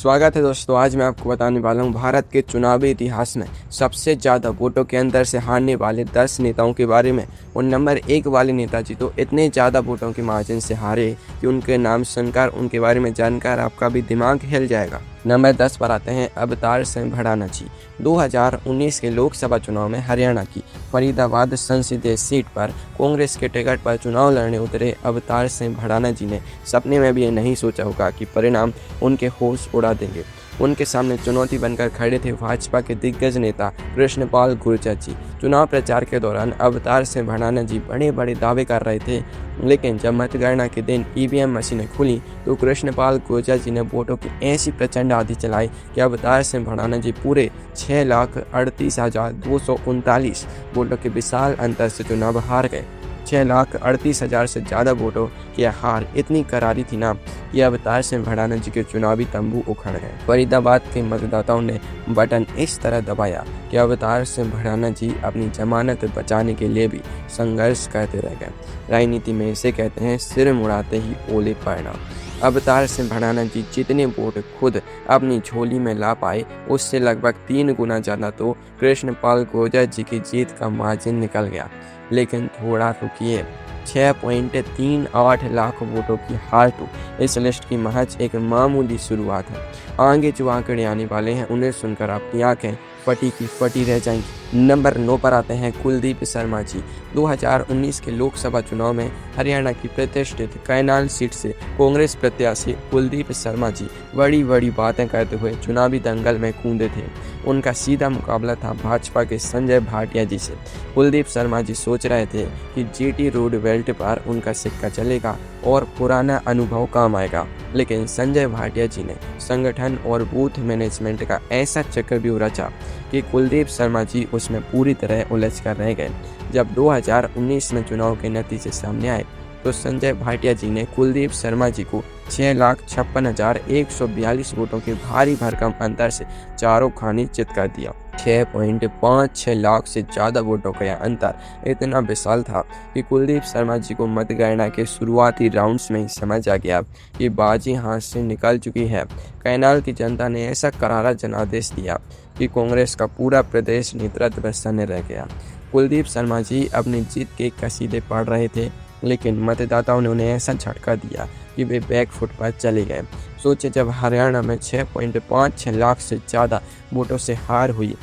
स्वागत है दोस्तों। आज मैं आपको बताने वाला हूं भारत के चुनावी इतिहास में सबसे ज़्यादा वोटों के अंतर से हारने वाले 10 नेताओं के बारे में। और नंबर 1 वाले नेताजी तो इतने ज़्यादा वोटों के मार्जिन से हारे कि उनके नाम सुनकर, उनके बारे में जानकर आपका भी दिमाग हिल जाएगा। नंबर 10 पर आते हैं अवतार सिंह भड़ाना जी। 2019 के लोकसभा चुनाव में हरियाणा की फरीदाबाद संसदीय सीट पर कांग्रेस के टिकट पर चुनाव लड़ने उतरे अवतार सिंह भड़ाना जी ने सपने में भी ये नहीं सोचा होगा कि परिणाम उनके होश उड़ा देंगे। उनके सामने चुनौती बनकर खड़े थे भाजपा के दिग्गज नेता कृष्णपाल गुर्जर जी। चुनाव प्रचार के दौरान अवतार सिंह भड़ाना जी बड़े बड़े दावे कर रहे थे, लेकिन जब मतगणना के दिन ईवीएम मशीनें खुली तो कृष्णपाल गुर्जर जी ने वोटों की ऐसी प्रचंड आंधी चलाई कि अवतार सिंह भड़ाना जी पूरे 6,38,239 वोटों के विशाल अंतर से चुनाव हार गए। 6,38,000 से ज़्यादा वोटों की हार इतनी करारी थी ना कि अवतार सिंह भड़ाना जी के चुनावी तंबू उखड़ गए। फरीदाबाद के मतदाताओं ने बटन इस तरह दबाया कि अवतार सिंह भड़ाना जी अपनी जमानत बचाने के लिए भी संघर्ष करते रह गए। राजनीति में इसे कहते हैं सिर मुड़ाते ही ओले पड़ना। अवतार सिंह भड़ाना जी जितने वोट खुद अपनी झोली में ला पाए, उससे लगभग 3 गुना ज़्यादा तो कृष्णपाल गुर्जर जी की जीत का मार्जिन निकल गया। लेकिन थोड़ा रुकिए, 6.38 लाख वोटों की हार तो इस लिस्ट की महज एक मामूली शुरुआत है। आगे जो आंकड़े आने वाले हैं उन्हें सुनकर आपकी आंखें फटी की फटी रह जाएंगी। नंबर 9 पर आते हैं कुलदीप शर्मा जी। 2019 के लोकसभा चुनाव में हरियाणा की प्रतिष्ठित कैनाल सीट से कांग्रेस प्रत्याशी कुलदीप शर्मा जी बड़ी बड़ी बातें करते हुए चुनावी दंगल में कूदे थे। उनका सीधा मुकाबला था भाजपा के संजय भाटिया जी से। कुलदीप शर्मा जी सोच रहे थे कि जीटी रोड बेल्ट पर उनका सिक्का चलेगा और पुराना अनुभव काम आएगा, लेकिन संजय भाटिया जी ने संगठन और बूथ मैनेजमेंट का ऐसा चक्रव्यूह रचा कि कुलदीप शर्मा जी उसमें पूरी तरह उलझ कर रह गए। जब 2019 में चुनाव के नतीजे सामने आए तो संजय भाटिया जी ने कुलदीप शर्मा जी को 6,56,142 वोटों के भारी भरकम अंतर से चारों खानी चित कर दिया। 6.56 लाख से ज़्यादा वोटों का यह अंतर इतना विशाल था कि कुलदीप शर्मा जी को मतगणना के शुरुआती राउंड्स में ही समझ आ गया कि बाजी हाथ से निकल चुकी है। कैनाल की जनता ने ऐसा करारा जनादेश दिया कि कांग्रेस का पूरा प्रदेश नेतृत्व सन्न रह गया। कुलदीप शर्मा जी अपनी जीत के कसीदे पढ़ रहे थे, लेकिन मतदाताओं ने उन्हें ऐसा झटका दिया कि वे बैकफुट पर चले गए। सोचे, जब हरियाणा में 6.56 लाख से ज़्यादा वोटों से हार हुई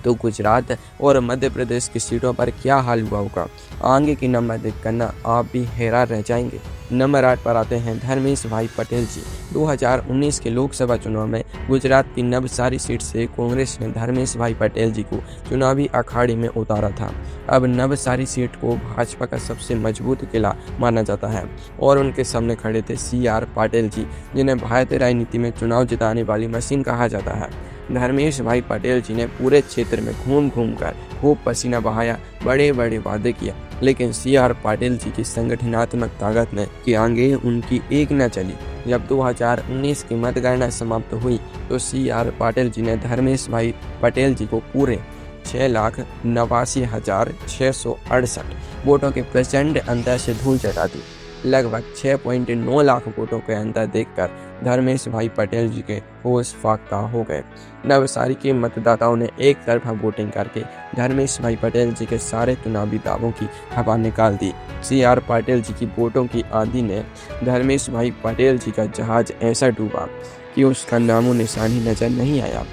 तो गुजरात और मध्य प्रदेश की सीटों पर क्या हाल हुआ होगा। आगे की नंबर देखकर ना आप भी हैरान रह जाएंगे। नंबर 8 पर आते हैं धर्मेश भाई पटेल जी। 2019 के लोकसभा चुनाव में गुजरात की नवसारी सीट से कांग्रेस ने धर्मेश भाई पटेल जी को चुनावी अखाड़े में उतारा था। अब नवसारी सीट को भाजपा का सबसे मजबूत किला माना जाता है और उनके सामने खड़े थे CR पाटिल जी, जिन्हें भारतीय राजनीति में चुनाव जिताने वाली मशीन कहा जाता है। धर्मेश भाई पटेल जी ने पूरे क्षेत्र में घूम घूम कर खूब पसीना बहाया, बड़े बड़े वादे किया, लेकिन CR पाटिल जी की संगठनात्मक ताकत ने कि आगे उनकी एक न चली। जब 2019 की मतगणना समाप्त हुई तो CR पाटिल जी ने धर्मेश भाई पटेल जी को पूरे 6,89,668 वोटों के प्रचंड अंतर से धूल चटा दी। लगभग 6.9 लाख वोटों के अंतर देखकर धर्मेश भाई पटेल जी के होश फाख्ता हो गए। नवसारी के मतदाताओं ने एक तरफा वोटिंग करके धर्मेश भाई पटेल जी के सारे चुनावी दावों की हवा निकाल दी। CR पाटिल जी की वोटों की आंधी ने धर्मेश भाई पटेल जी का जहाज ऐसा डूबा कि उसका नामो निशान ही नजर नहीं आया।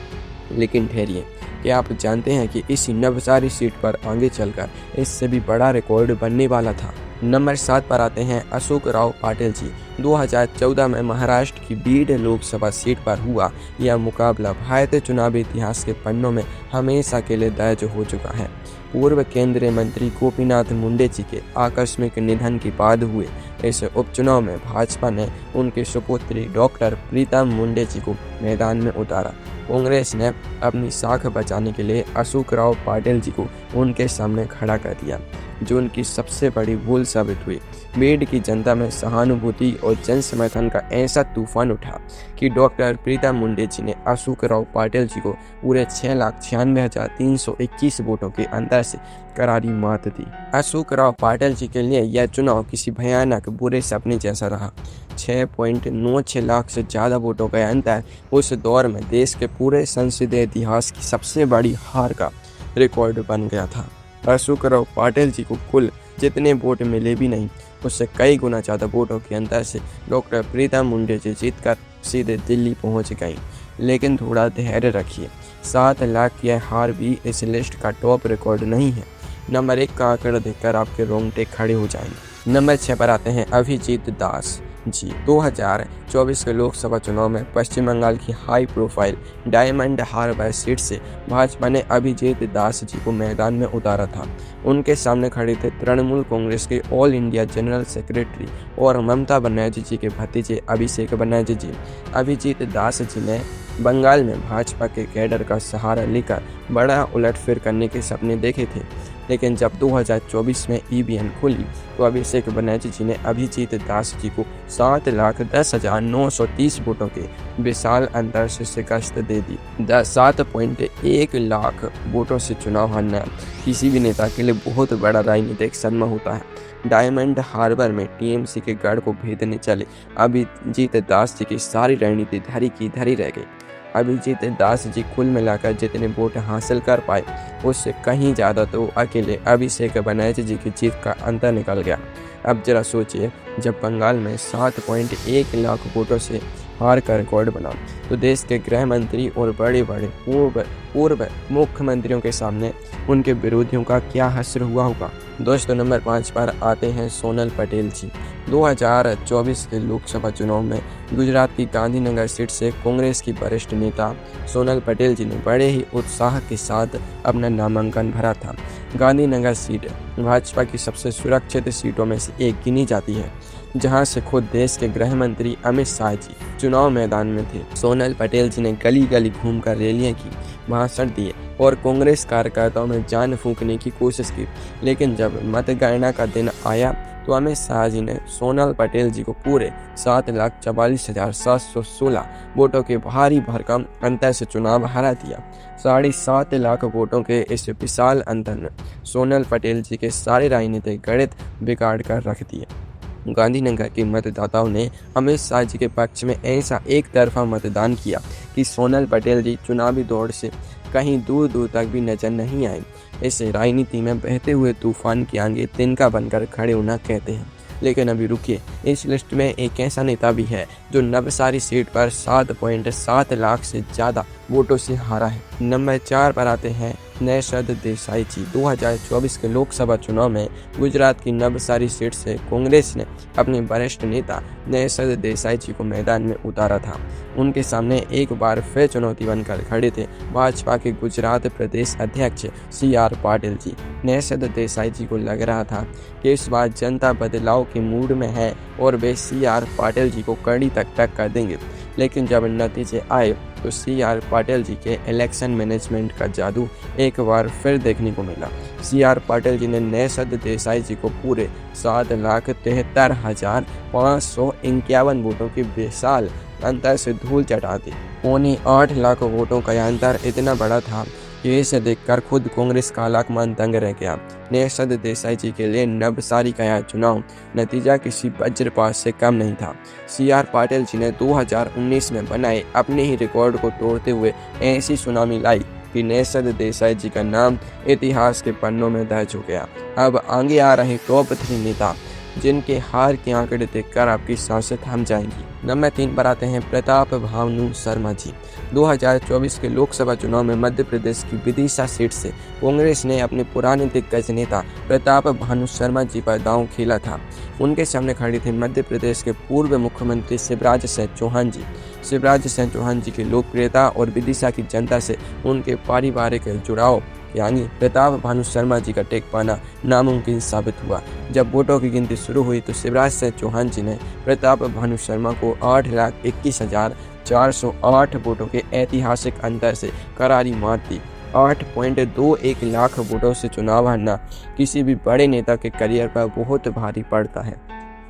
लेकिन ठहरिए, क्या आप जानते हैं कि इसी नवसारी सीट पर आगे चलकर इससे भी बड़ा रिकॉर्ड बनने वाला था। नंबर 7 पर आते हैं अशोक राव पाटिल जी। 2014 में महाराष्ट्र की बीड लोकसभा सीट पर हुआ यह मुकाबला भारतीय चुनावी इतिहास के पन्नों में हमेशा के लिए दर्ज हो चुका है। पूर्व केंद्रीय मंत्री गोपीनाथ मुंडे जी के आकस्मिक निधन के बाद हुए इस उपचुनाव में भाजपा ने उनके सुपुत्री डॉक्टर प्रीतम मुंडे जी को मैदान में उतारा। कांग्रेस ने अपनी साख बचाने के लिए अशोक राव पाटिल जी को उनके सामने खड़ा कर दिया, जो उनकी सबसे बड़ी भूल साबित हुई। बीड की जनता में सहानुभूति और जन समर्थन का ऐसा तूफान उठा कि डॉक्टर प्रीतम मुंडे जी ने अशोक राव पाटिल जी को पूरे 6,96,321 वोटों के अंतर से करारी मात दी। अशोक राव पाटिल जी के लिए यह चुनाव किसी भयानक बुरे सपने जैसा रहा। 6.96 लाख से ज़्यादा वोटों का अंतर उस दौर में देश के पूरे संसदीय इतिहास की सबसे बड़ी हार का रिकॉर्ड बन गया था। अशोकराव पाटिल जी को कुल जितने वोट मिले भी नहीं, उससे कई गुना ज़्यादा वोटों के अंतर से डॉक्टर प्रीतम मुंडे जी जीतकर सीधे दिल्ली पहुंच गई। लेकिन थोड़ा धैर्य रखिए, 7 लाख की हार भी इस लिस्ट का टॉप रिकॉर्ड नहीं है। नंबर 1 का आंकड़ा देखकर आपके रोंगटे खड़े हो जाएंगे। नंबर 6 पर आते हैं अभिजीत दास जी। 2024 के लोकसभा चुनाव में पश्चिम बंगाल की high profile Diamond Harbour seat से भाजपा ने अभिजीत दास जी को मैदान में उतारा था। उनके सामने खड़े थे तृणमूल कांग्रेस के ऑल इंडिया जनरल सेक्रेटरी और ममता बनर्जी जी के भतीजे अभिषेक बनर्जी जी। अभिजीत दास जी ने बंगाल में भाजपा के कैडर का सहारा लेकर बड़ा उलटफेर करने के सपने देखे थे, लेकिन जब 2024 में ईवीएम खुली तो अभिषेक बनर्जी जी ने अभिजीत दास जी को 7,10,930 वोटों के विशाल अंतर से शिकस्त दे दी। 7.1 लाख वोटों से चुनाव हारना किसी भी नेता के लिए बहुत बड़ा राजनीतिक सदमा होता है। डायमंड हार्बर में टीएमसी के गढ़ को भेदने चले अभिजीत दास जी की सारी रणनीति धरी की धरी रह गई। अभिजीत दास जी कुल मिलाकर जितने वोट हासिल कर पाए उससे कहीं ज़्यादा तो अकेले अभिषेक बनर्जी जी की जीत का अंतर निकल गया। अब जरा सोचिए, जब बंगाल में 7.1 लाख वोटों से हार का रिकॉर्ड बना तो देश के गृह मंत्री और बड़े बड़े पूर्व मुख्यमंत्रियों के सामने उनके विरोधियों का क्या हश्र हुआ होगा। दोस्तों, नंबर 5 पर आते हैं सोनल पटेल जी। 2024 के लोकसभा चुनाव में गुजरात की गांधीनगर सीट से कांग्रेस की वरिष्ठ नेता सोनल पटेल जी ने बड़े ही उत्साह के साथ अपना नामांकन भरा था। गांधीनगर सीट भाजपा की सबसे सुरक्षित सीटों में से एक गिनी जाती है, जहां से खुद देश के गृह मंत्री अमित शाह जी चुनाव मैदान में थे। सोनल पटेल जी ने गली गली घूमकर रैलियां की, भाषण दिए और कांग्रेस कार्यकर्ताओं में जान फूंकने की कोशिश की। लेकिन जब मतगणना का दिन आया तो अमित शाह जी ने सोनल पटेल जी को पूरे 7,44,716 वोटों के भारी भरकम अंतर से चुनाव हरा दिया। 7.5 लाख वोटों के इस विशाल अंतर ने सोनल पटेल जी के सारे राजनीतिक गणित बिगाड़ कर रख दिए। गांधीनगर के मतदाताओं ने अमित शाह जी के पक्ष में ऐसा एक तरफा मतदान किया कि सोनल पटेल जी चुनावी दौड़ से कहीं दूर दूर तक भी नजर नहीं आए। इसे राजनीति में बहते हुए तूफान की आगे तिनका बनकर खड़े होना कहते हैं। लेकिन अभी रुकिए, इस लिस्ट में एक ऐसा नेता भी है जो नवसारी सीट पर 7.7 लाख से ज़्यादा वोटों से हारा है। नंबर 4 पर आते हैं नौशाद देसाई जी। 2024 के लोकसभा चुनाव में गुजरात की नवसारी सीट से कांग्रेस ने अपने वरिष्ठ नेता नौशाद देसाई जी को मैदान में उतारा था। उनके सामने एक बार फिर चुनौती बनकर खड़े थे भाजपा के गुजरात प्रदेश अध्यक्ष CR पाटिल जी। नौशाद देसाई जी को लग रहा था कि इस बार जनता बदलाव के मूड में है और वे CR पाटिल जी को कड़ी तक टक्कर देंगे। लेकिन जब नतीजे आए तो CR पाटिल जी के इलेक्शन मैनेजमेंट का जादू एक बार फिर देखने को मिला। CR पाटिल जी ने नौशाद देसाई जी को पूरे 7,73,551 वोटों के विशाल अंतर से धूल चटा दी। 8 लाख वोटों का यह अंतर इतना बड़ा था कि इसे देखकर खुद कांग्रेस का आलाकमान दंग रह गया। नौशाद देसाई जी के लिए नवसारी का यह चुनाव नतीजा किसी वज्रपात से कम नहीं था। CR पाटिल जी ने 2019 में बनाए अपने ही रिकॉर्ड को तोड़ते हुए ऐसी सुनामी लाई कि नौशाद देसाई जी का नाम इतिहास के पन्नों में दर्ज हो गया। अब आगे आ रहे टॉप 3 नेता जिनके हार के आंकड़े देखकर आपकी सांसें थम जाएंगी। नंबर 3 पर आते हैं प्रताप भानु शर्मा जी। 2024 के लोकसभा चुनाव में मध्य प्रदेश की विदिशा सीट से कांग्रेस ने अपने पुराने दिग्गज नेता प्रताप भानु शर्मा जी पर दांव खेला था। उनके सामने खड़े थे मध्य प्रदेश के पूर्व मुख्यमंत्री शिवराज सिंह चौहान जी। शिवराज सिंह चौहान जी की लोकप्रियता और विदिशा की जनता से उनके पारिवारिक जुड़ाव यानी प्रताप भानु शर्मा जी का टेक पाना नामुमकिन साबित हुआ। जब वोटों की गिनती शुरू हुई तो शिवराज सिंह चौहान जी ने प्रताप भानु शर्मा को 8,21,408 वोटों के ऐतिहासिक अंतर से करारी मात दी। 8.21 लाख वोटों से चुनाव हारना किसी भी बड़े नेता के करियर पर बहुत भारी पड़ता है।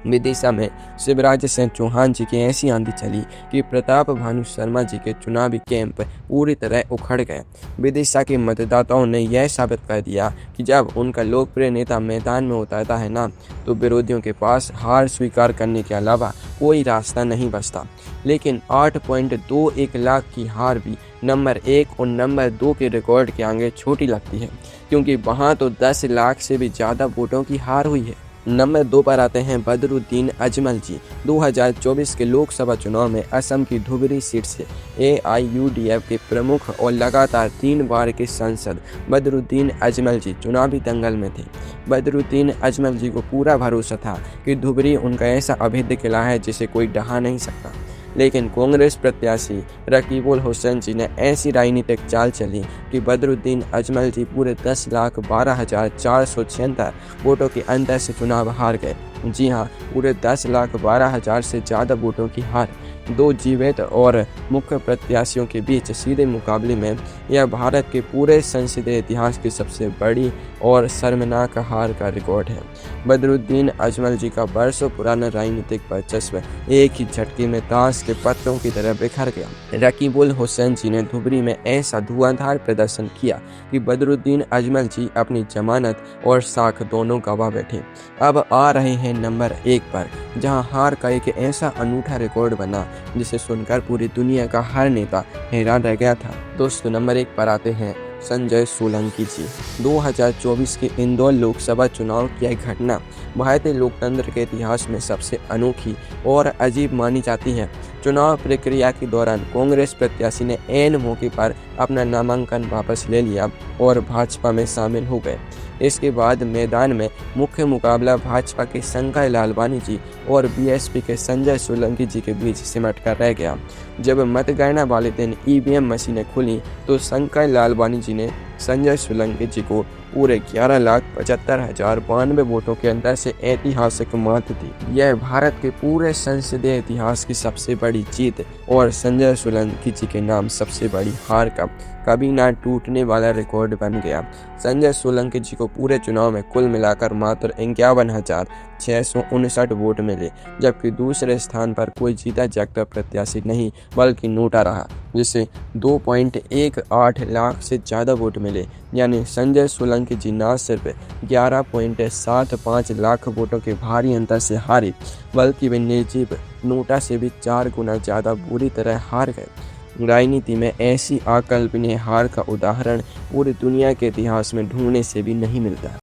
विदिशा में शिवराज सिंह चौहान जी की ऐसी आंधी चली कि प्रताप भानु शर्मा जी के चुनावी कैंप पूरी तरह उखड़ गए। विदिशा के मतदाताओं ने यह साबित कर दिया कि जब उनका लोकप्रिय नेता मैदान में उतरता है ना, तो विरोधियों के पास हार स्वीकार करने के अलावा कोई रास्ता नहीं बचता। लेकिन 8.21 लाख की हार भी नंबर 1 और नंबर 2 के रिकॉर्ड के आगे छोटी लगती है, क्योंकि वहां तो 10 लाख से भी ज़्यादा वोटों की हार हुई है। नंबर 2 पर आते हैं बदरुद्दीन अजमल जी। 2024 के लोकसभा चुनाव में असम की धुबरी सीट से AIUDF के प्रमुख और लगातार 3 बार के सांसद बदरुद्दीन अजमल जी चुनावी दंगल में थे। बदरुद्दीन अजमल जी को पूरा भरोसा था कि धुबरी उनका ऐसा अभेद्य किला है जिसे कोई ढहा नहीं सकता। लेकिन कांग्रेस प्रत्याशी रकीबुल हुसैन जी ने ऐसी राजनीतिक चाल चली कि बदरुद्दीन अजमल जी पूरे 10,12,476 वोटों के अंतर से चुनाव हार गए। जी हाँ, पूरे 10,12,000 से ज़्यादा वोटों की हार। 2 जीवित और मुख्य प्रत्याशियों के बीच सीधे मुकाबले में यह भारत के पूरे संसदीय इतिहास की सबसे बड़ी और शर्मनाक हार का रिकॉर्ड है। बदरुद्दीन अजमल जी का बरसों पुराना राजनीतिक वर्चस्व एक ही झटके में ताश के पत्तों की तरह बिखर गया। रकीबुल हुसैन जी ने धुबरी में ऐसा धुआंधार प्रदर्शन किया कि बदरुद्दीन अजमल जी अपनी जमानत और साख दोनों गंवा बैठे। अब आ रहे हैं नंबर 1 पर, जहां हार का एक ऐसा अनूठा रिकॉर्ड बना जिसे सुनकर पूरी दुनिया का हर नेता हैरान रह गया था। दोस्तों, नंबर 1 पर आते हैं संजय सोलंकी जी। 2024 के इंदौर लोकसभा चुनाव की यह घटना भारतीय लोकतंत्र के इतिहास में सबसे अनोखी और अजीब मानी जाती है। चुनाव प्रक्रिया के दौरान कांग्रेस प्रत्याशी ने ऐन मौके पर अपना नामांकन वापस ले लिया और भाजपा में शामिल हो गए। इसके बाद मैदान में मुख्य मुकाबला भाजपा के शंकर लालवानी जी और BSP के संजय सोलंकी जी के बीच सिमट कर रह गया। जब मतगणना वाले दिन EVM मशीनें खुली तो शंकर लालवानी जी ने संजय सोलंकी जी को पूरे 11,75,092 वोटों के अंतर से ऐतिहासिक मात दी। यह भारत के पूरे संसदीय इतिहास की सबसे बड़ी जीत और संजय सोलंकी जी के नाम सबसे बड़ी हार का कभी ना टूटने वाला रिकॉर्ड बन गया। संजय सोलंकी जी को पूरे चुनाव में कुल मिलाकर मात्र 51,659 वोट मिले, जबकि दूसरे स्थान पर कोई जीता जागता प्रत्याशी नहीं बल्कि नोटा रहा, जिसे 2.18 लाख से ज़्यादा वोट मिले। यानी संजय सोलंकी जी न सिर्फ 11.75 लाख वोटों के भारी अंतर से हारे, बल्कि वे निर्जीव नोटा से भी 4 गुना ज़्यादा बुरी तरह हार गए। राजनीति में ऐसी अकल्पनीय हार का उदाहरण पूरी दुनिया के इतिहास में ढूंढने से भी नहीं मिलता।